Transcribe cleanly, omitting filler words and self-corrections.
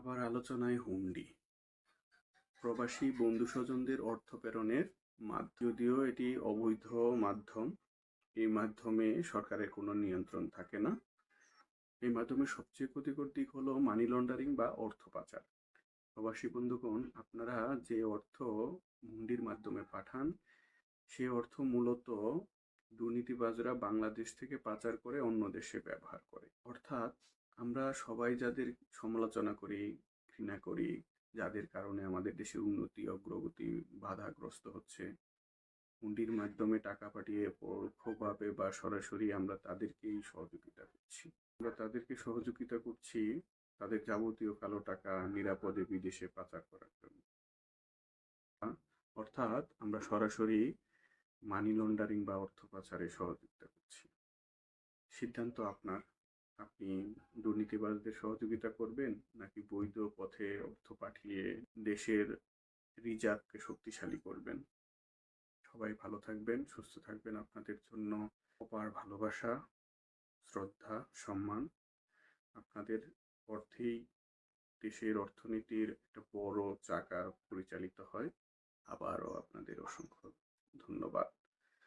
আবার আলোচনায় হুন্ডি। প্রবাসী বন্ধু স্বজনদের অর্থ প্রেরণের মাধ্যম, যদিও এটি অবৈধ মাধ্যম। এই মাধ্যমে সরকারের কোনো নিয়ন্ত্রণ থাকে না। এই মাধ্যমে সবচেয়ে ক্ষতিকর দিক হলো মানি লন্ডারিং বা অর্থ পাচার। প্রবাসী বন্ধুগণ, আপনারা যে অর্থ হুন্ডির মাধ্যমে পাঠান, সে অর্থ মূলত দুর্নীতিবাজরা বাংলাদেশ থেকে পাচার করে অন্য দেশে ব্যবহার করে। অর্থাৎ আমরা সবাই যাদের সমালোচনা করি, ঘৃণা করি, যাদের কারণে আমাদের দেশের উন্নতি অগ্রগতি বাধাগ্রস্ত হচ্ছে, হুন্ডির মাধ্যমে টাকা পাঠিয়ে পরোক্ষভাবে বা সরাসরি আমরা তাদেরকেই সহযোগিতা করছি। আমরা তাদেরকে সহযোগিতা করছি তাদের যাবতীয় কালো টাকা নিরাপদে বিদেশে পাচার করার জন্য। অর্থাৎ আমরা সরাসরি মানি লন্ডারিং বা অর্থ পাচারে সহযোগিতা করছি। সিদ্ধান্ত আপনার। আপনি দুর্নীতিবাজদের সহযোগিতা করবেন নাকি বৈধ পথে অর্থ পাঠিয়ে দেশের রিজার্ভকে শক্তিশালী করবেন। সবাই ভালো থাকবেন, সুস্থ থাকবেন। আপনাদের জন্য অপার ভালোবাসা, শ্রদ্ধা, সম্মান। আপনাদের অর্থেই দেশের অর্থনীতির একটা বড় চাকা পরিচালিত হয়। আবার